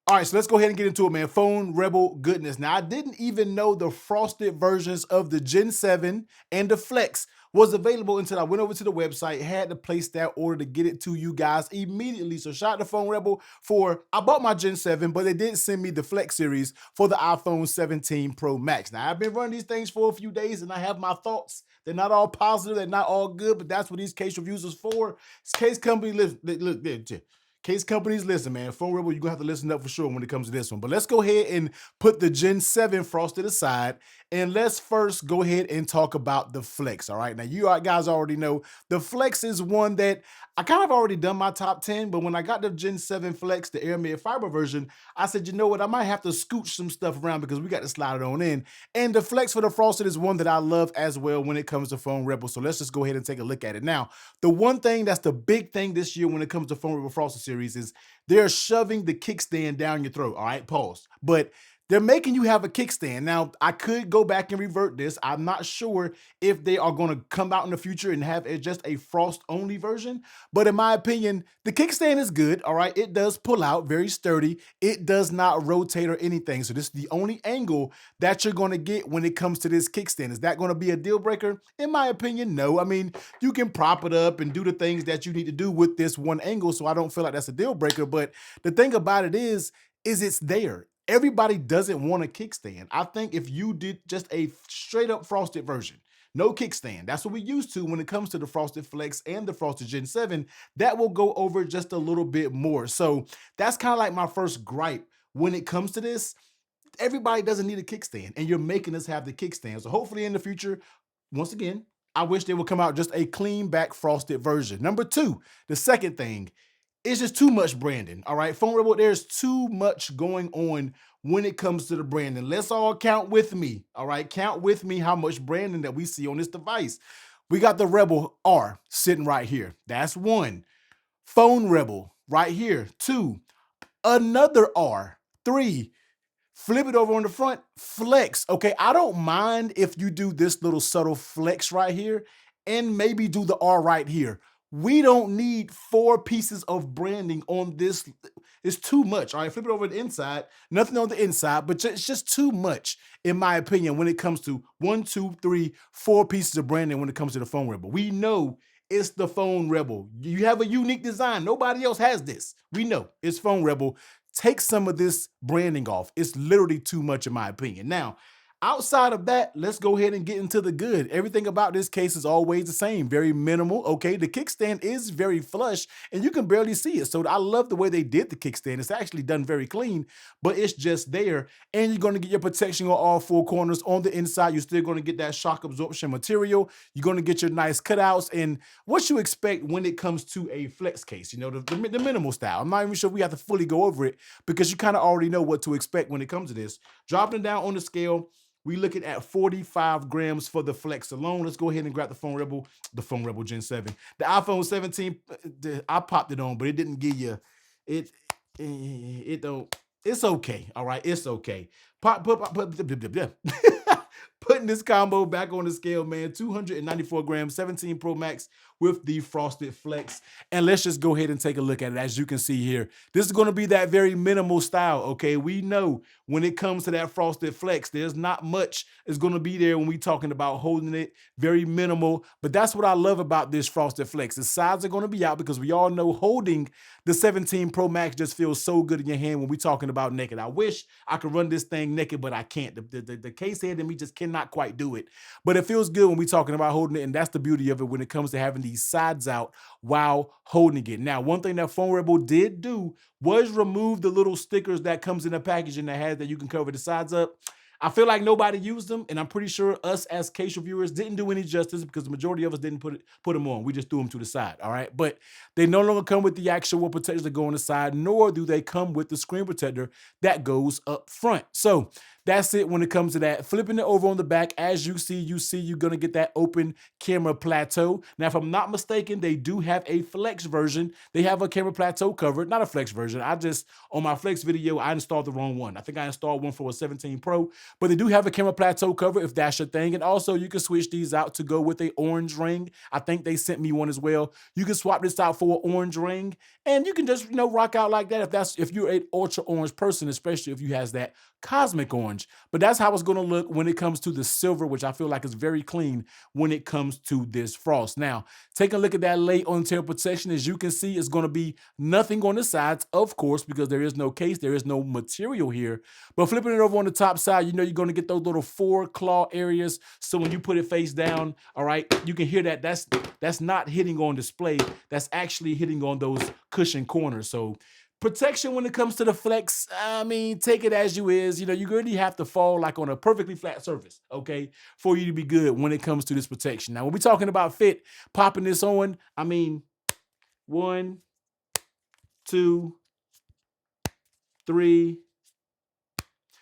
All right, so let's go ahead and get into it, man. Phone Rebel goodness. Now, I didn't even know the frosted versions of the Gen 7 and the Flex was available until I went over to the website, had to place that order to get it to you guys immediately. So shout out to Phone Rebel I bought my Gen 7, but they did send me the Flex series for the iPhone 17 Pro Max. Now, I've been running these things for a few days and I have my thoughts. They're not all positive, they're not all good, but that's what these case reviews is for. Case company, look, case companies, listen, man. Phone Rebel, you're gonna have to listen up for sure when it comes to this one. But let's go ahead and put the Gen 7 frosted aside. And let's first go ahead and talk about the Flex. All right. Now, you guys already know the Flex is one that I kind of already done my top 10. But when I got the Gen 7 Flex, the Air Mid Fiber version, I said, you know what? I might have to scooch some stuff around because we got to slide it on in. And the Flex for the frosted is one that I love as well when it comes to Phone Rebel. So let's just go ahead and take a look at it. Now, the one thing that's the big thing this year when it comes to Phone Rebel Frosted series is they're shoving the kickstand down your throat. All right, pause. But they're making you have a kickstand. Now, I could go back and revert this. I'm not sure if they are going to come out in the future and have just a frost-only version. But in my opinion, the kickstand is good, all right? It does pull out, very sturdy. It does not rotate or anything. So this is the only angle that you're going to get when it comes to this kickstand. Is that going to be a deal breaker? In my opinion, no. I mean, you can prop it up and do the things that you need to do with this one angle, so I don't feel like that's a deal breaker. But the thing about it is it's there. Everybody doesn't want a kickstand. I think if you did just a straight up frosted version, no kickstand, that's what we used to when it comes to the Frosted Flex and the Frosted Gen 7, that will go over just a little bit more. So that's kind of like my first gripe when it comes to this. Everybody doesn't need a kickstand, and you're making us have the kickstand. So hopefully in the future, once again, I wish they would come out just a clean back frosted version. Number two, the second thing, it's just too much branding. All right, Phone Rebel, there's too much going on when it comes to the branding. Let's all count with me. All right, count with me how much branding that we see on this device. We got the Rebel R sitting right here. That's one. Phone Rebel right here. Two. Another R. Three. Flip it over on the front, flex. Okay, I don't mind if you do this little subtle flex right here and maybe do the R right here. We don't need four pieces of branding on this. It's too much. All right, flip it over the inside. Nothing on the inside, but it's just too much, in my opinion, when it comes to 1, 2, 3, 4 pieces of branding when it comes to the Phone Rebel. We know it's the Phone Rebel. You have a unique design. Nobody else has this. We know it's Phone Rebel. Take some of this branding off. It's literally too much in my opinion. Now, outside of that, let's go ahead and get into the good. Everything about this case is always the same, very minimal. Okay, the kickstand is very flush and you can barely see it. So I love the way they did the kickstand. It's actually done very clean, but it's just there. And you're going to get your protection on all four corners. On the inside, you're still going to get that shock absorption material. You're going to get your nice cutouts and what you expect when it comes to a flex case, you know, the minimal style. I'm not even sure we have to fully go over it because you kind of already know what to expect when it comes to this. Dropping down on the scale, we looking at 45 grams for the Flex alone. Let's go ahead and grab the Phone Rebel Gen 7. The iPhone 17, I popped it on, but it didn't give you, it don't, it's okay. All right, it's okay. Putting this combo back on the scale, man, 294 grams, 17 Pro Max with the Frosted Flex. And let's just go ahead and take a look at it. As you can see here, this is going to be that very minimal style, okay? We know when it comes to that Frosted Flex, there's not much is going to be there when we talking about holding it, very minimal. But that's what I love about this Frosted Flex. The sides are going to be out because we all know holding the 17 Pro Max just feels so good in your hand when we talking about naked. I wish I could run this thing naked, but I can't. The case head in me just cannot quite do it. But it feels good when we talking about holding it, and that's the beauty of it when it comes to having these sides out while holding it. Now, one thing that Phone Rebel did do was remove the little stickers that comes in the packaging that has that you can cover the sides up. I feel like nobody used them, and I'm pretty sure us as case reviewers didn't do any justice because the majority of us didn't put them on. We just threw them to the side, all right? But they no longer come with the actual protectors that go on the side, nor do they come with the screen protector that goes up front. So that's it when it comes to that. Flipping it over on the back, as you see you're going to get that open camera plateau. Now, if I'm not mistaken, they do have a flex version. They have a camera plateau covered, not a flex version. On my flex video, I installed the wrong one. I think I installed one for a 17 Pro, but they do have a camera plateau cover if that's your thing. And also you can switch these out to go with a orange ring. I think they sent me one as well. You can swap this out for an orange ring and you can just, rock out like that if you're an ultra orange person, especially if you has that cosmic orange. But that's how it's going to look when it comes to the silver, which I feel like is very clean when it comes to this frost. Now, take a look at that late on tail protection. As you can see, it's going to be nothing on the sides, of course, because there is no case, there is no material here. But flipping it over on the top side, you're going to get those little 4 claw areas. So when you put it face down, all right, you can hear that that's not hitting on display. That's actually hitting on those cushion corners. So protection when it comes to the flex, I mean, take it as you is. You really have to fall like on a perfectly flat surface, okay, for you to be good when it comes to this protection. Now, when we're talking about fit, popping this on, I mean, 1, 2, 3.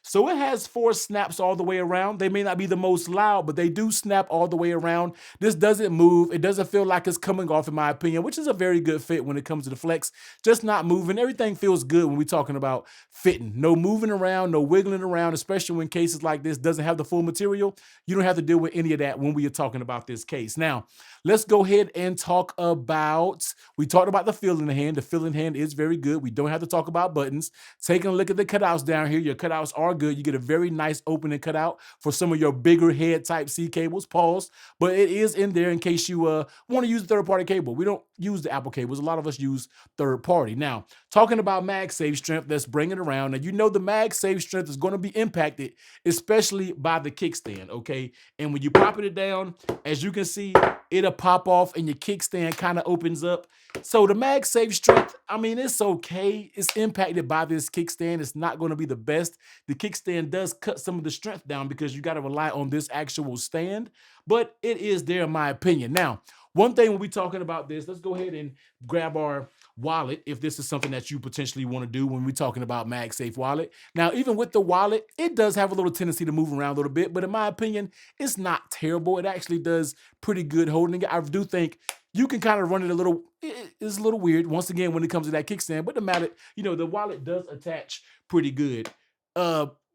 So it has 4 snaps all the way around. They may not be the most loud, but they do snap all the way around. This doesn't move. It doesn't feel like it's coming off, in my opinion, which is a very good fit when it comes to the flex. Just not moving. Everything feels good when we're talking about fitting. No moving around, no wiggling around, especially when cases like this doesn't have the full material. You don't have to deal with any of that when we are talking about this case. Now, let's go ahead and talk about, we talked about the feel in the hand. The feel in the hand is very good. We don't have to talk about buttons. Taking a look at the cutouts down here, your cutouts are good. You get a very nice opening cutout for some of your bigger head type C cables, pause, but it is in there in case you want to use a third-party cable. We don't use the Apple cables. A lot of us use third-party. Now, talking about MagSafe strength, let's bring it around. Now, the MagSafe strength is going to be impacted, especially by the kickstand, okay? And when you pop it down, as you can see, it'll pop off and your kickstand kind of opens up. So the MagSafe strength, I mean, it's okay. It's impacted by this kickstand. It's not going to be the best. The kickstand does cut some of the strength down because you got to rely on this actual stand, but it is there in my opinion. Now, one thing when we're talking about this, let's go ahead and grab our wallet if this is something that you potentially want to do when we're talking about MagSafe wallet. Now, even with the wallet, it does have a little tendency to move around a little bit, but in my opinion, it's not terrible. It actually does pretty good holding it. I do think you can kind of run it a little, it's a little weird once again when it comes to that kickstand, but the wallet does attach pretty good.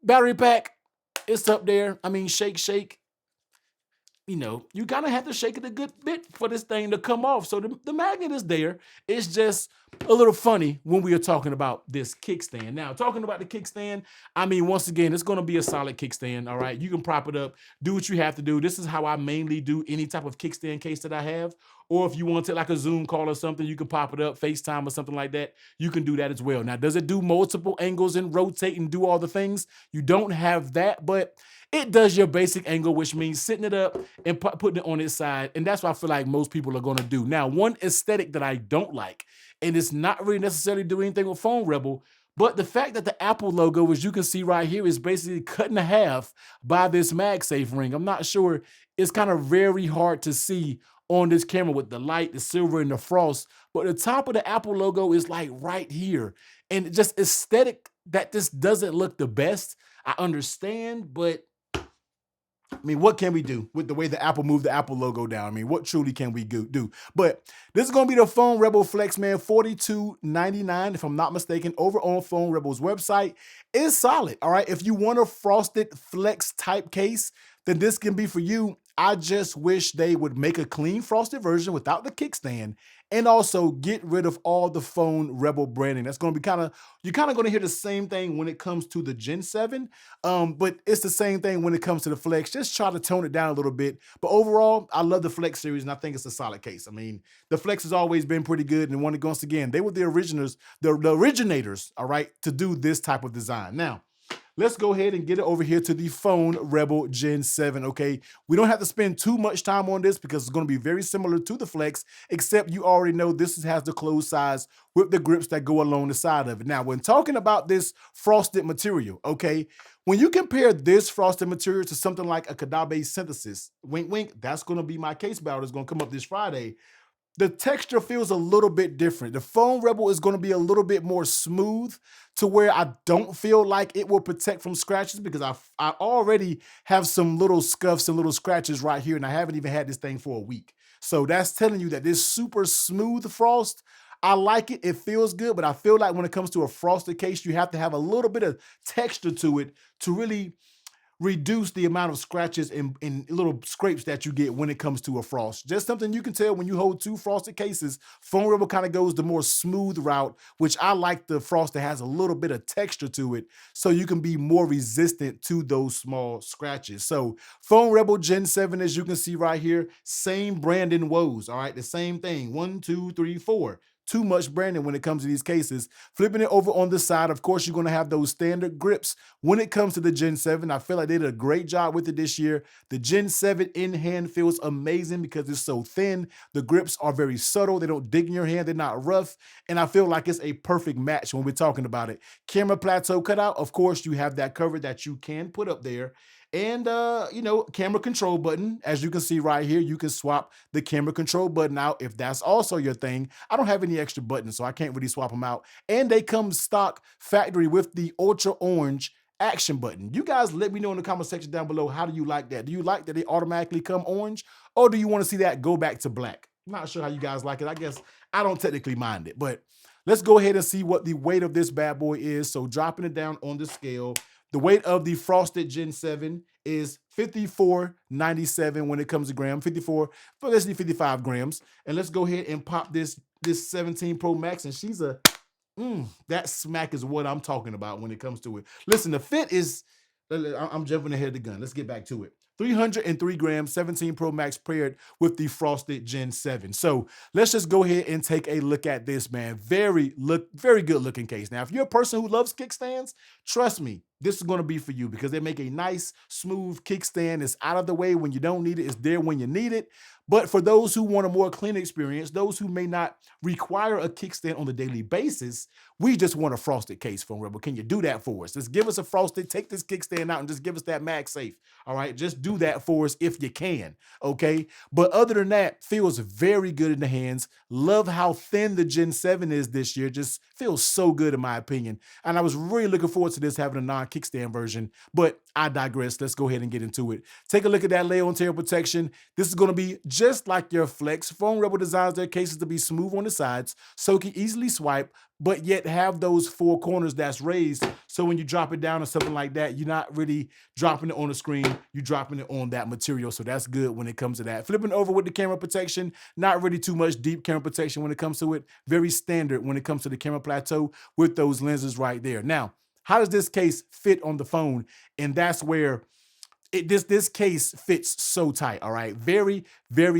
Battery pack, it's up there. I mean, shake. You kind of have to shake it a good bit for this thing to come off. So the magnet is there. It's just a little funny when we are talking about this kickstand. Now, talking about the kickstand, I mean, once again, it's going to be a solid kickstand, all right? You can prop it up, do what you have to do. This is how I mainly do any type of kickstand case that I have. Or if you want to like a Zoom call or something, you can pop it up, FaceTime or something like that. You can do that as well. Now, does it do multiple angles and rotate and do all the things? You don't have that, but it does your basic angle, which means sitting it up and putting it on its side. And that's what I feel like most people are going to do. Now, one aesthetic that I don't like, and it's not really necessarily doing anything with Phone Rebel, but the fact that the Apple logo, as you can see right here, is basically cut in half by this MagSafe ring. I'm not sure. It's kind of very hard to see on this camera with the light, the silver, and the frost. But the top of the Apple logo is like right here. And just aesthetic that this doesn't look the best. I understand, but I mean, what can we do with the way the Apple moved the Apple logo down? I mean, what truly can we do? But this is going to be the Phone Rebel Flex, man, $42.99, if I'm not mistaken, over on Phone Rebel's website. It's solid, all right? If you want a frosted flex type case, then this can be for you. I just wish they would make a clean frosted version without the kickstand and also get rid of all the Phone Rebel branding. That's going to be you're kind of going to hear the same thing when it comes to the Gen 7, but it's the same thing when it comes to the Flex. Just try to tone it down a little bit. But overall, I love the Flex series, and I think it's a solid case. I mean, the Flex has always been pretty good, and once again, they were the originators, all right, to do this type of design. Now, let's go ahead and get it over here to the Phone Rebel Gen 7, okay? We don't have to spend too much time on this because it's going to be very similar to the Flex, except you already know this has the closed sides with the grips that go along the side of it. Now, when talking about this frosted material, okay, when you compare this frosted material to something like a Kadabe Synthesis, wink, wink, that's going to be my case battle. It's going to come up this Friday. The texture feels a little bit different. The Phone Rebel is going to be a little bit more smooth to where I don't feel like it will protect from scratches because I already have some little scuffs and little scratches right here, and I haven't even had this thing for a week. So that's telling you that this super smooth frost, I like it. It feels good, but I feel like when it comes to a frosted case, you have to have a little bit of texture to it to really reduce the amount of scratches and little scrapes that you get when it comes to a frost. Just something you can tell when you hold two frosted cases. Foam Rebel kind of goes the more smooth route, which I like the frost that has a little bit of texture to it, so you can be more resistant to those small scratches. So Foam Rebel Gen 7, as you can see right here, same brand in woes, all right? The same thing, 1, 2, 3, 4. Too much branding when it comes to these cases. Flipping it over on the side, of course, you're going to have those standard grips. When it comes to the Gen 7, I feel like they did a great job with it this year. The Gen 7 in hand feels amazing because it's so thin. The grips are very subtle. They don't dig in your hand. They're not rough. And I feel like it's a perfect match when we're talking about it. Camera plateau cutout, of course, you have that cover that you can put up there. And camera control button. As you can see right here, you can swap the camera control button out if that's also your thing. I don't have any extra buttons, so I can't really swap them out. And they come stock factory with the ultra orange action button. You guys let me know in the comment section down below, how do you like that? Do you like that they automatically come orange, or do you want to see that go back to black? I'm not sure how you guys like it. I guess I don't technically mind it, but let's go ahead and see what the weight of this bad boy is. So dropping it down on the scale, the weight of the Frosted Gen 7 is 54.97 when it comes to gram, 54, but let's do 55 grams. And let's go ahead and pop this 17 Pro Max, and she's a, that smack is what I'm talking about when it comes to it. Listen, the fit is, I'm jumping ahead of the gun. Let's get back to it. 303 grams, 17 Pro Max paired with the Frosted Gen 7. So let's just go ahead and take a look at this, man. Very good looking case. Now, if you're a person who loves kickstands, trust me, this is going to be for you because they make a nice, smooth kickstand. It's out of the way when you don't need it. It's there when you need it. But for those who want a more clean experience, those who may not require a kickstand on a daily basis, we just want a frosted case from Rebel. Can you do that for us? Just give us a frosted, take this kickstand out and just give us that MagSafe. All right, just do that for us if you can, okay? But other than that, feels very good in the hands. Love how thin the Gen 7 is this year. Just feels so good in my opinion. And I was really looking forward to this having a non-kickstand version, but I digress. Let's go ahead and get into it. Take a look at that layer on tear protection. This is going to be just like your Flex. Foam Rebel designs their cases to be smooth on the sides so you can easily swipe, but yet have those four corners that's raised. So when you drop it down or something like that, you're not really dropping it on the screen, you're dropping it on that material. So that's good when it comes to that. Flipping over with the camera protection, not really too much deep camera protection when it comes to it. Very standard when it comes to the camera plateau with those lenses right there. Now, how does this case fit on the phone? And that's where this case fits so tight, all right? Very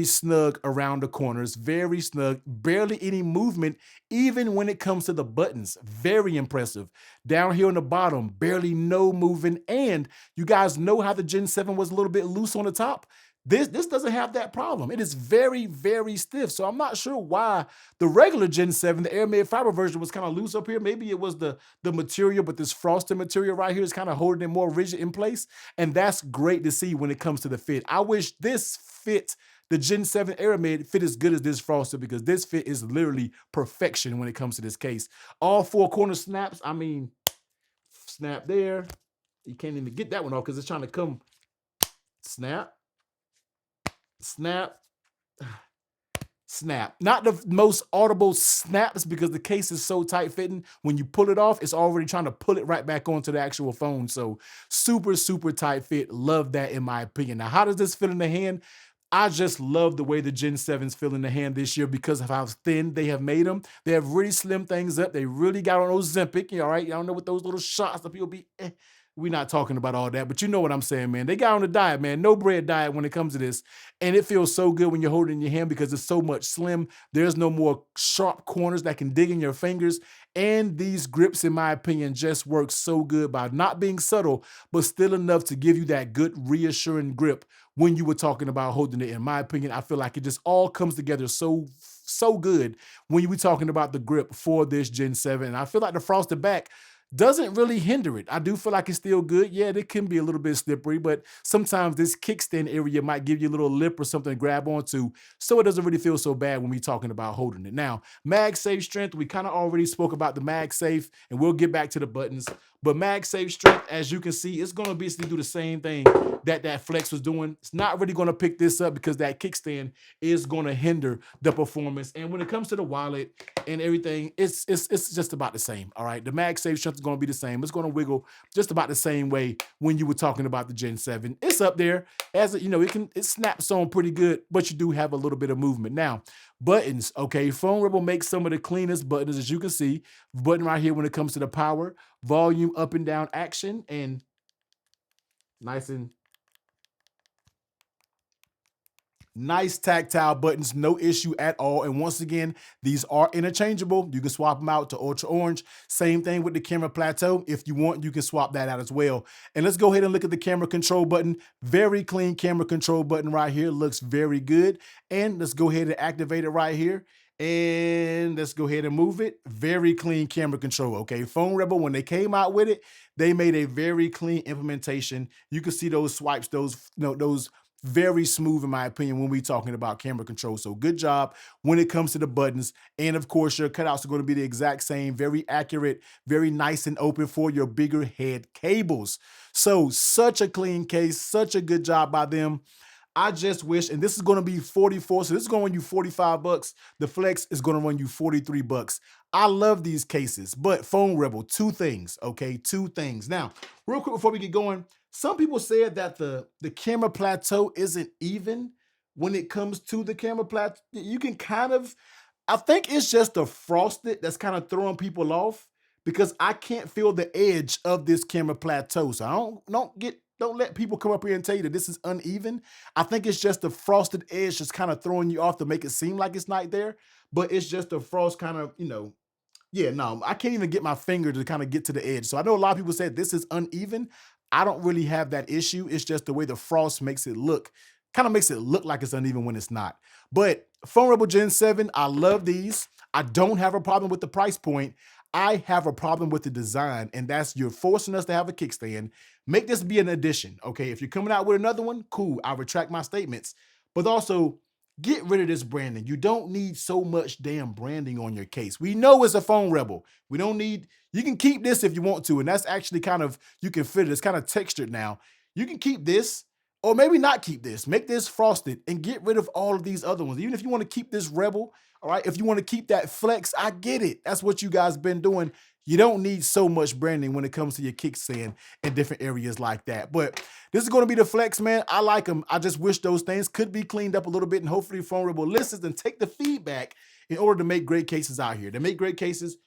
snug around the corners, very snug, barely any movement, even when it comes to the buttons. Very impressive. Down here on the bottom, barely no moving. And you guys know how the Gen 7 was a little bit loose on the top? This doesn't have that problem. It is very stiff. So I'm not sure why the regular Gen 7, the air-made fiber version, was kind of loose up here. Maybe it was the material, but this frosted material right here is kind of holding it more rigid in place. And that's great to see when it comes to the fit. I wish this fit, the Gen 7 air-made, fit as good as this frosted, because this fit is literally perfection when it comes to this case. All four corner snaps, I mean, snap there. You can't even get that one off because it's trying to come. Snap. Snap, snap. Not the most audible snaps because the case is so tight fitting. When you pull it off, it's already trying to pull it right back onto the actual phone. So super tight fit. Love that in my opinion. Now, how does this feel in the hand? I just love the way the Gen 7s feel in the hand this year because of how thin they have made them. They have really slimmed things up. They really got on those Zempic, all right? Y'all know what those little shots that people be, we're not talking about all that, but you know what I'm saying, man. They got on the diet, man. No bread diet when it comes to this. And it feels so good when you're holding it in your hand because it's so much slim. There's no more sharp corners that can dig in your fingers. And these grips, in my opinion, just work so good by not being subtle, but still enough to give you that good reassuring grip when you were talking about holding it. In my opinion, I feel like it just all comes together so good when you were talking about the grip for this Gen 7. And I feel like the frosted back doesn't really hinder it. I do feel like it's still good. Yeah, it can be a little bit slippery, but sometimes this kickstand area might give you a little lip or something to grab onto, so it doesn't really feel so bad when we're talking about holding it. Now, MagSafe strength, we kind of already spoke about the MagSafe, and we'll get back to the buttons. But MagSafe strength, as you can see, it's gonna basically do the same thing that that Flex was doing. It's not really gonna pick this up because that kickstand is gonna hinder the performance. And when it comes to the wallet and everything, it's just about the same. All right, the MagSafe strength is gonna be the same. It's gonna wiggle just about the same way when you were talking about the Gen 7. It's up there as you know, it snaps on pretty good, but you do have a little bit of movement. Now, buttons, okay, Phone Rebel makes some of the cleanest buttons, as you can see. Button right here when it comes to the power, volume, up and down action, and nice and nice tactile buttons, no issue at all. And once again, these are interchangeable. You can swap them out to Ultra Orange. Same thing with the camera plateau. If you want, you can swap that out as well. And let's go ahead and look at the camera control button. Very clean camera control button right here. Looks very good. And let's go ahead and activate it right here. And let's go ahead and move it. Very clean camera control. Okay, Phone Rebel, when they came out with it, they made a very clean implementation. You can see those swipes, those very smooth in my opinion when we're talking about camera control. So good job when it comes to the buttons. And of course, your cutouts are going to be the exact same, very accurate, very nice and open for your bigger head cables. So such a clean case, such a good job by them. I just wish, and this is going to be 44, so this is going to run you 45 bucks. The Flex is going to run you 43 bucks. I love these cases, but Phone Rebel, two things, okay? Two things. Now, real quick before we get going, some people said that the camera plateau isn't even when it comes to the camera plateau. You can kind of, I think it's just the frosted that's kind of throwing people off because I can't feel the edge of this camera plateau. So I don't let people come up here and tell you that this is uneven. I think it's just the frosted edge just kind of throwing you off to make it seem like it's not there, but it's just the frost kind of, yeah, no, I can't even get my finger to kind of get to the edge. So I know a lot of people said this is uneven. I don't really have that issue. It's just the way the frost makes it look, kind of makes it look like it's uneven when it's not. But Phone Rebel Gen 7, I love these. I don't have a problem with the price point. I have a problem with the design, and that's you're forcing us to have a kickstand. Make this be an addition, okay? If you're coming out with another one, cool. I retract my statements. But also, get rid of this branding. You don't need so much damn branding on your case. We know it's a Phone Rebel. We don't need, you can keep this if you want to, and that's actually kind of, you can fit it. It's kind of textured now. You can keep this, or maybe not keep this. Make this frosted and get rid of all of these other ones. Even if you want to keep this Rebel, all right, if you want to keep that Flex, I get it. That's what you guys been doing. You don't need so much branding when it comes to your kickstand in different areas like that. But this is going to be the Flex, man. I like them. I just wish those things could be cleaned up a little bit, and hopefully Phone Rebel listens and take the feedback in order to make great cases out here. To make great cases,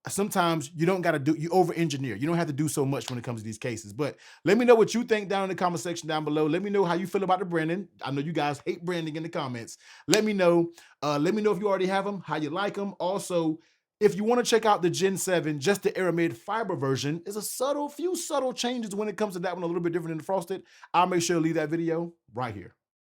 sometimes you don't got to do, you over engineer. You don't have to do so much when it comes to these cases. But let me know what you think down in the comment section down below. Let me know how you feel about the branding. I know you guys hate branding in the comments. Let me know. Let me know if you already have them, how you like them. Also, if you want to check out the Gen 7, just the Aramid fiber version, is a few subtle changes when it comes to that one, a little bit different than the frosted. I'll make sure to leave that video right here.